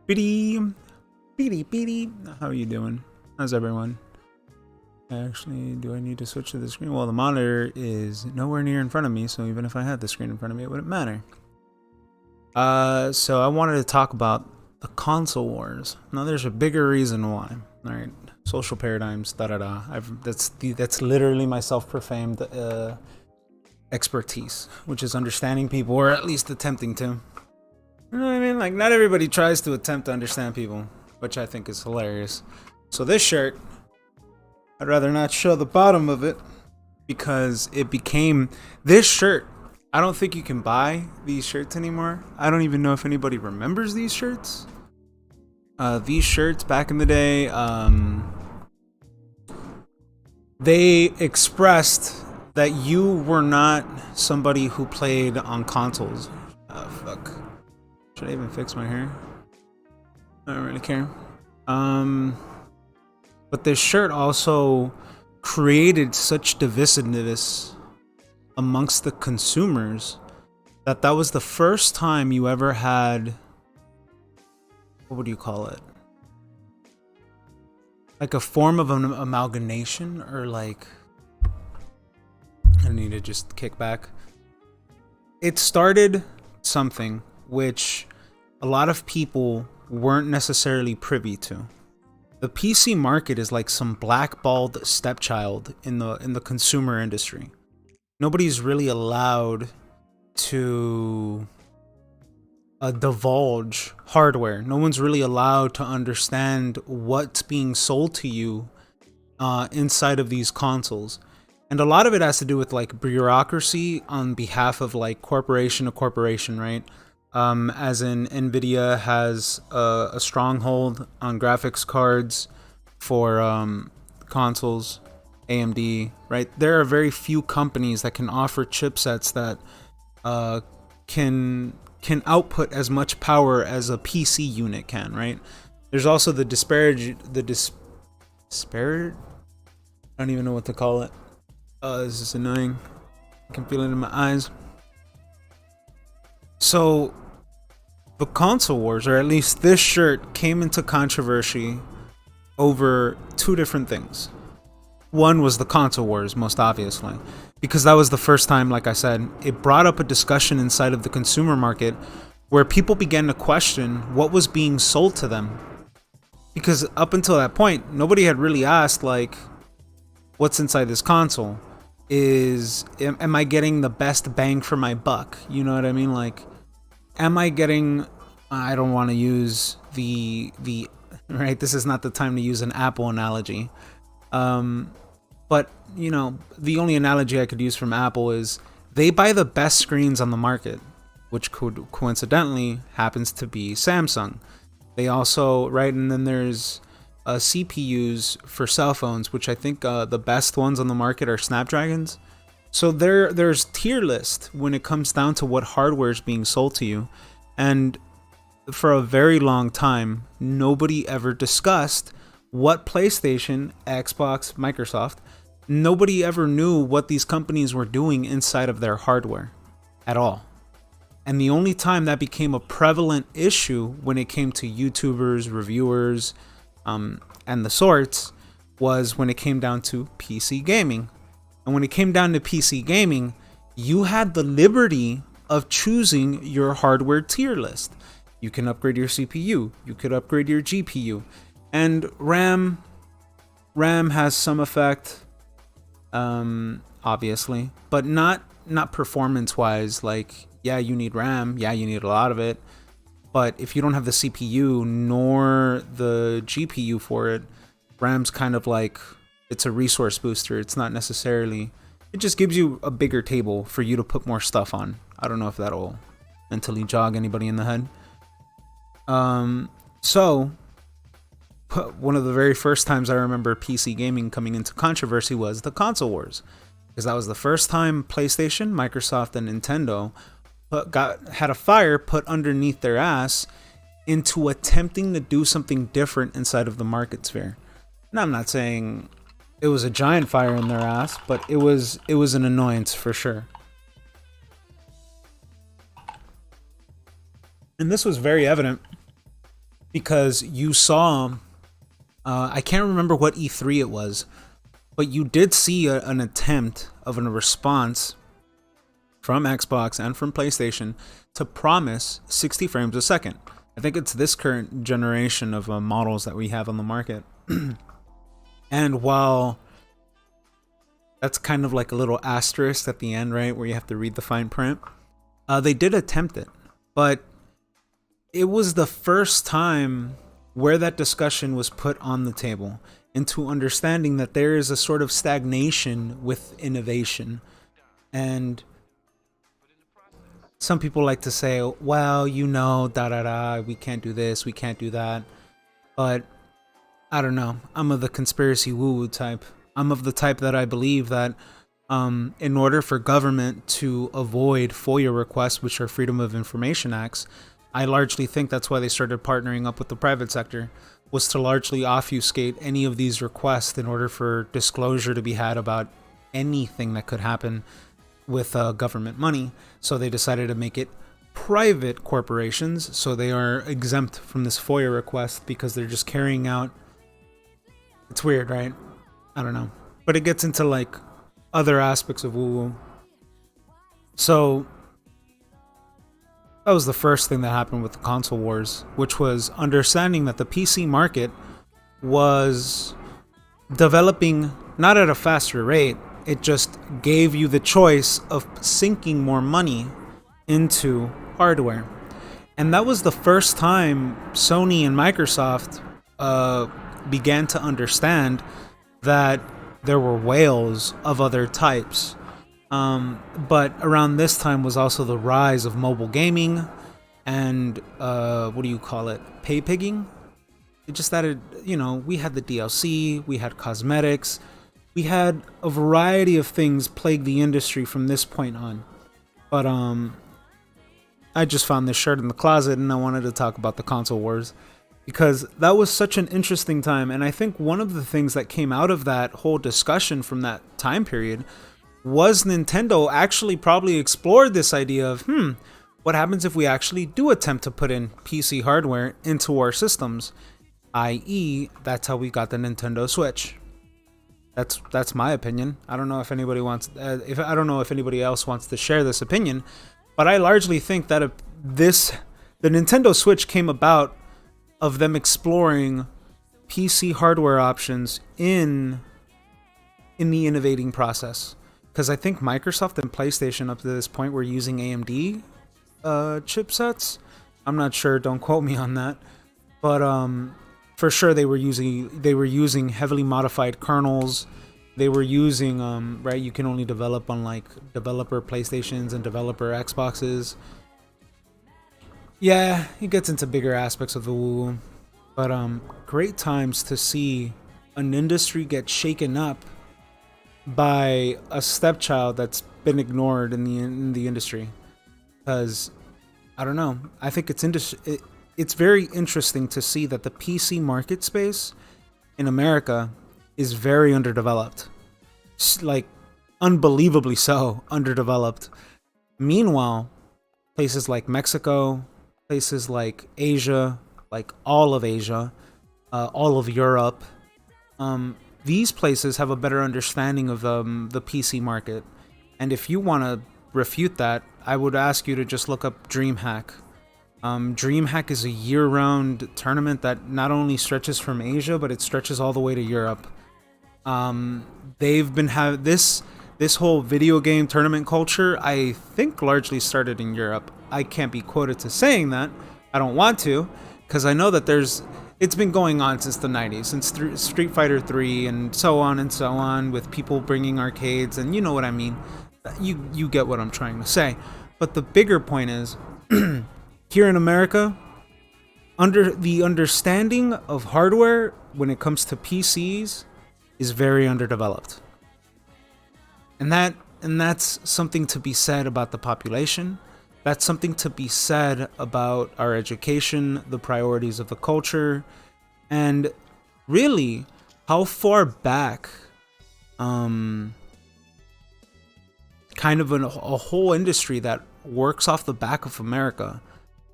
Beady, beady. How are you doing? How's everyone? Actually, do I need to switch to the screen? Well, the monitor is nowhere near in front of me, so even if I had the screen in front of me, it wouldn't matter. So I wanted to talk about the console wars. Now, there's a bigger reason why. All right, social paradigms, da da da. That's literally my self-proclaimed expertise, which is understanding people, or at least attempting to. You know what I mean? Like, not everybody tries to attempt to understand people, which I think is hilarious. So this shirt, I'd rather not show the bottom of it because it became this shirt. I don't think you can buy these shirts anymore. I don't even know if anybody remembers these shirts. These shirts back in the day, they expressed that you were not somebody who played on consoles. Fuck. Should I even fix my hair? I don't really care. But this shirt also created such divisiveness amongst the consumers that was the first time you ever had, what would you call it? Like a form of an amalgamation, or like, I need to just kick back. It started something which a lot of people weren't necessarily privy to. The PC market is like some blackballed stepchild in the consumer industry. Nobody's really allowed to divulge hardware. No one's really allowed to understand what's being sold to you inside of these consoles. And a lot of it has to do with like bureaucracy on behalf of like corporation to corporation, right? As in Nvidia has a stronghold on graphics cards for consoles, AMD, right? There are very few companies that can offer chipsets that can output as much power as a PC unit can, right? There's also the disparage. I don't even know what to call it. This is annoying. I can feel it in my eyes. So the console wars, or at least this shirt, came into controversy over two different things. One was the console wars, most obviously, because that was the first time, like I said, it brought up a discussion inside of the consumer market where people began to question what was being sold to them. Because up until that point, nobody had really asked, like, what's inside this console? Am I getting the best bang for my buck? You know what I mean? Like, am I getting, I don't want to use the right, this is not the time to use an Apple analogy. But, you know, the only analogy I could use from Apple is they buy the best screens on the market, which coincidentally happens to be Samsung. They also, right, and then there's CPUs for cell phones, which I think the best ones on the market are Snapdragons. So there's tier list when it comes down to what hardware is being sold to you. And for a very long time, nobody ever discussed what PlayStation, Xbox, Microsoft, nobody ever knew what these companies were doing inside of their hardware at all. And the only time that became a prevalent issue when it came to YouTubers, reviewers, and the sorts was when it came down to PC gaming. And when it came down to PC gaming, you had the liberty of choosing your hardware tier list. You can upgrade your CPU, you could upgrade your GPU, and RAM has some effect, obviously, but not performance-wise. Like, yeah, you need RAM, yeah, you need a lot of it, but if you don't have the CPU nor the GPU for it, RAM's kind of like, it's a resource booster. It's not necessarily, it just gives you a bigger table for you to put more stuff on. I don't know if that'll mentally jog anybody in the head. So one of the very first times I remember PC gaming coming into controversy was the console wars, because that was the first time PlayStation, Microsoft, and Nintendo had a fire put underneath their ass into attempting to do something different inside of the market sphere. And I'm not saying it was a giant fire in their ass, but it was an annoyance for sure. And this was very evident because you saw, I can't remember what E3 it was, but you did see an attempt of a response from Xbox and from PlayStation to promise 60 frames a second. I think it's this current generation of models that we have on the market. And while that's kind of like a little asterisk at the end, right, where you have to read the fine print, they did attempt it. But it was the first time where that discussion was put on the table into understanding that there is a sort of stagnation with innovation. And some people like to say, well, we can't do this, we can't do that. But I don't know. I'm of the conspiracy woo-woo type. I'm of the type that I believe that in order for government to avoid FOIA requests, which are Freedom of Information Acts, I largely think that's why they started partnering up with the private sector, was to largely obfuscate any of these requests in order for disclosure to be had about anything that could happen with government money. So they decided to make it private corporations, so they are exempt from this FOIA request because they're just carrying out. It's weird, right? I don't know. But it gets into like other aspects of woo-woo. So that was the first thing that happened with the console wars, which was understanding that the PC market was developing not at a faster rate. It just gave you the choice of sinking more money into hardware. And that was the first time Sony and Microsoft began to understand that there were whales of other types. But around this time was also the rise of mobile gaming and pay pigging. It just added, we had the DLC, we had cosmetics, we had a variety of things plague the industry from this point on. But I just found this shirt in the closet and I wanted to talk about the console wars because that was such an interesting time. And I think one of the things that came out of that whole discussion from that time period was Nintendo actually probably explored this idea of, what happens if we actually do attempt to put in PC hardware into our systems? I.e., that's how we got the Nintendo Switch. That's my opinion. I don't know if anybody else wants to share this opinion, but I largely think that the Nintendo Switch came about of them exploring PC hardware options in the innovating process. Because I think Microsoft and PlayStation up to this point were using AMD chipsets. I'm not sure. Don't quote me on that. But for sure they were using heavily modified kernels. They were using right. You can only develop on like developer PlayStations and developer Xboxes. Yeah, it gets into bigger aspects of the woo. But great times to see an industry get shaken up by a stepchild that's been ignored in the industry. Because I don't know, I think it's very interesting to see that the PC market space in America is very underdeveloped, like unbelievably so underdeveloped. Meanwhile, places like Mexico, places like Asia, like all of Asia, all of Europe, these places have a better understanding of the PC market. And if you want to refute that, I would ask you to just look up DreamHack. DreamHack is a year-round tournament that not only stretches from Asia, but it stretches all the way to Europe. They've been this whole video game tournament culture, I think, largely started in Europe. I can't be quoted to saying that. I don't want to, because I know that it's been going on since the 90s, since Street Fighter 3 and so on, with people bringing arcades, and you know what I mean. You get what I'm trying to say. But the bigger point is, here in America, the understanding of hardware when it comes to PCs is very underdeveloped. And that's something to be said about the population. That's something to be said about our education, the priorities of the culture, and really how far back kind of a whole industry that works off the back of America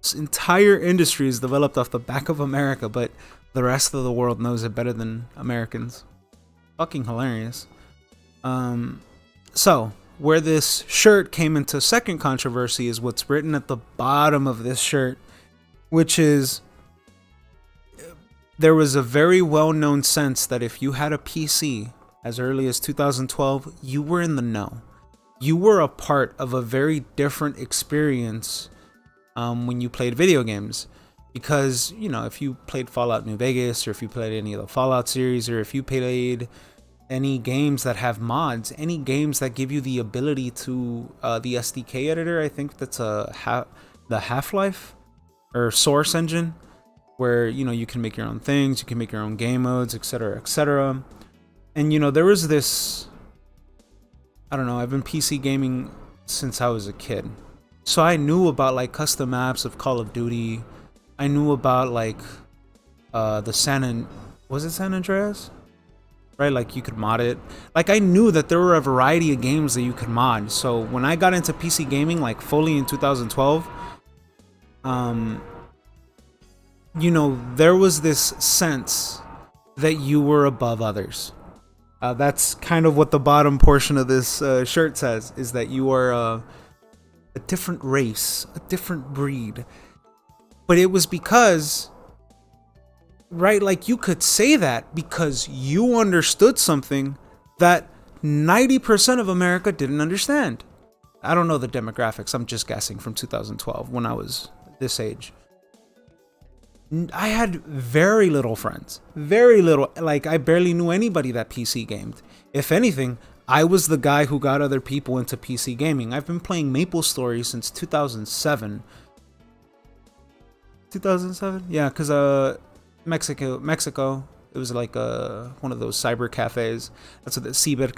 This entire industry is developed off the back of America, but the rest of the world knows it better than Americans. Fucking hilarious. So where this shirt came into second controversy is what's written at the bottom of this shirt, which is there was a very well-known sense that if you had a PC as early as 2012, you were in the know. You were a part of a very different experience when you played video games. Because, you know, if you played Fallout New Vegas, or if you played any of the Fallout series, or if you played any games that have mods, any games that give you the ability to, the SDK editor, I think that's the Half-Life or Source engine, where, you know, you can make your own things, you can make your own game modes, etc., etc. And, you know, there was this, I don't know, I've been PC gaming since I was a kid. So I knew about, like, custom maps of Call of Duty. I knew about, like, was it San Andreas? Right, like, you could mod it. Like, I knew that there were a variety of games that you could mod. So when I got into PC gaming, like, fully in 2012, you know, there was this sense that you were above others. That's kind of what the bottom portion of this shirt says, is that you are a different race, a different breed. But it was because, right, like, you could say that because you understood something that 90% of America didn't understand. I don't know the demographics, I'm just guessing from 2012 when I was this age. I had very little friends, very little. Like, I barely knew anybody that PC gamed. If anything, I was the guy who got other people into PC gaming. I've been playing MapleStory since 2007. 2007? Yeah, because Mexico, it was like one of those cyber cafes. That's what the cyber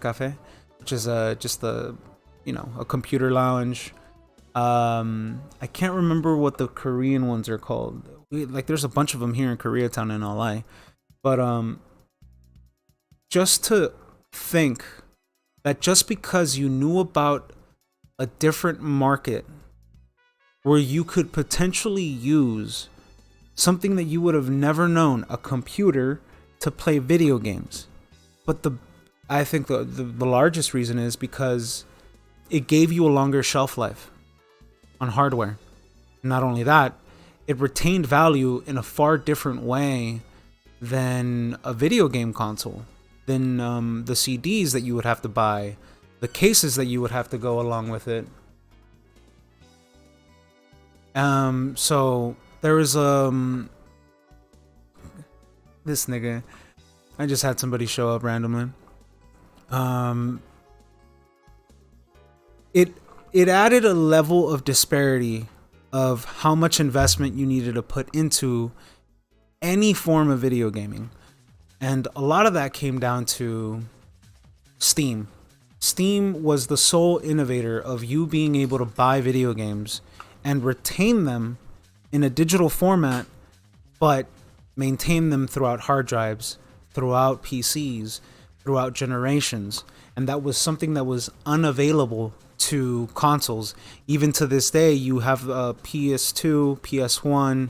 cafe, which is just a, you know, a computer lounge. I can't remember what the Korean ones are called. Like, there's a bunch of them here in Koreatown in LA. But just to think that just because you knew about a different market where you could potentially use something that you would have never known, a computer, to play video games. But I think the largest reason is because it gave you a longer shelf life on hardware. Not only that, it retained value in a far different way than a video game console, than the CDs that you would have to buy, the cases that you would have to go along with it. So there was this nigga, I just had somebody show up randomly. It added a level of disparity of how much investment you needed to put into any form of video gaming. And a lot of that came down to Steam. Steam was the sole innovator of you being able to buy video games and retain them in a digital format, but maintain them throughout hard drives, throughout PCs, throughout generations. And that was something that was unavailable to consoles. Even to this day, you have PS2, PS1,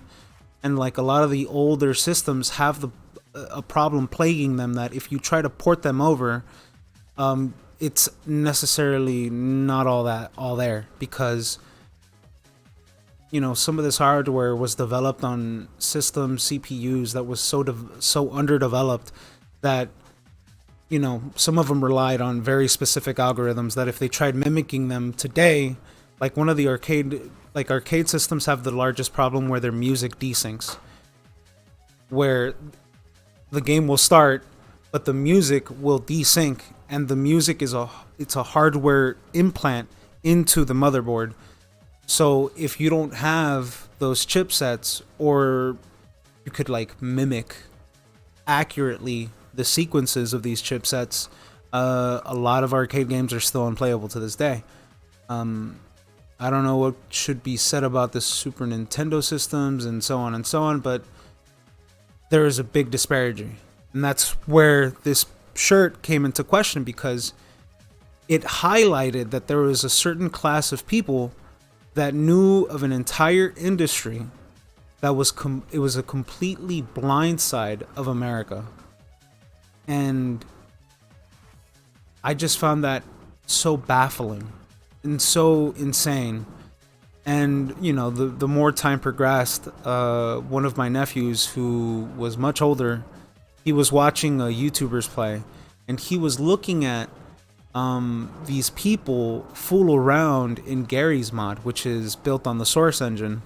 and like a lot of the older systems have a problem plaguing them that if you try to port them over, it's necessarily not all there, because, you know, some of this hardware was developed on systems, CPUs that was so underdeveloped that, you know, some of them relied on very specific algorithms that if they tried mimicking them today, like one of the arcade systems have the largest problem where their music desyncs, where the game will start, but the music will desync, and the music is it's a hardware implant into the motherboard. So if you don't have those chipsets, or you could like mimic accurately the sequences of these chipsets, a lot of arcade games are still unplayable to this day. I don't know what should be said about the Super Nintendo systems and so on, but there is a big disparity. And that's where this shirt came into question, because it highlighted that there was a certain class of people that knew of an entire industry that was it was a completely blind side of America. And I just found that so baffling and so insane. And you know, the more time progressed, one of my nephews, who was much older, he was watching a YouTuber's play, and he was looking at these people fool around in Gary's mod, which is built on the Source engine.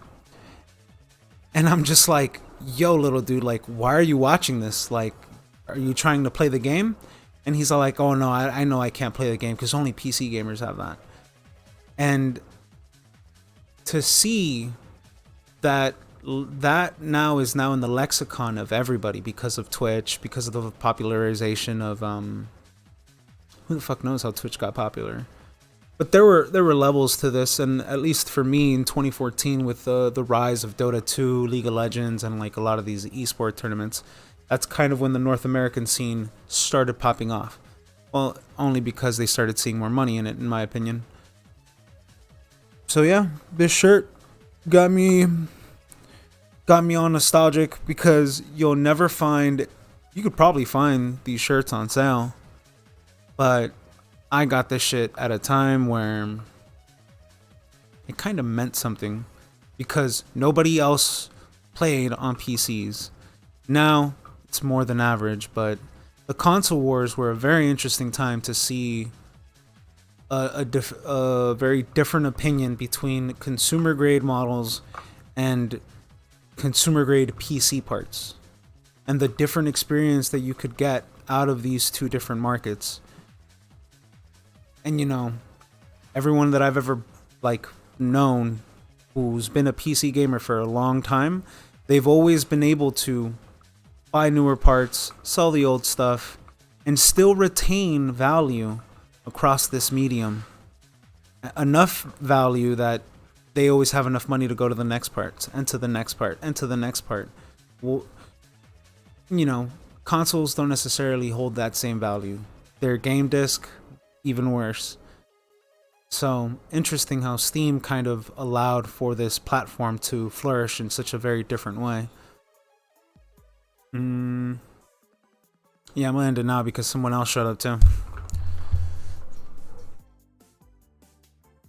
And I'm just like, yo, little dude, like, why are you watching this? Like, are you trying to play the game? And he's all like, oh no, I know I can't play the game because only PC gamers have that. And to see that now is now in the lexicon of everybody because of Twitch, because of the popularization of who the fuck knows how Twitch got popular. But there were levels to this, and at least for me in 2014, with the rise of Dota 2, League of Legends, and like a lot of these esport tournaments, that's kind of when the North American scene started popping off. Well, only because they started seeing more money in it, in my opinion. So yeah, this shirt got me all nostalgic, because you'll never find, you could probably find these shirts on sale, but I got this shit at a time where it kind of meant something, because nobody else played on PCs. Now it's more than average, but the console wars were a very interesting time to see a very different opinion between consumer grade models and consumer grade PC parts, and the different experience that you could get out of these two different markets. And you know, everyone that I've ever like known who's been a PC gamer for a long time, they've always been able to buy newer parts, sell the old stuff, and still retain value across this medium. Enough value that they always have enough money to go to the next part, and to the next part, and to the next part. Well, you know, consoles don't necessarily hold that same value. Their game disc, even worse. So interesting how Steam kind of allowed for this platform to flourish in such a very different way. Yeah, I'm gonna end it now because someone else showed up too.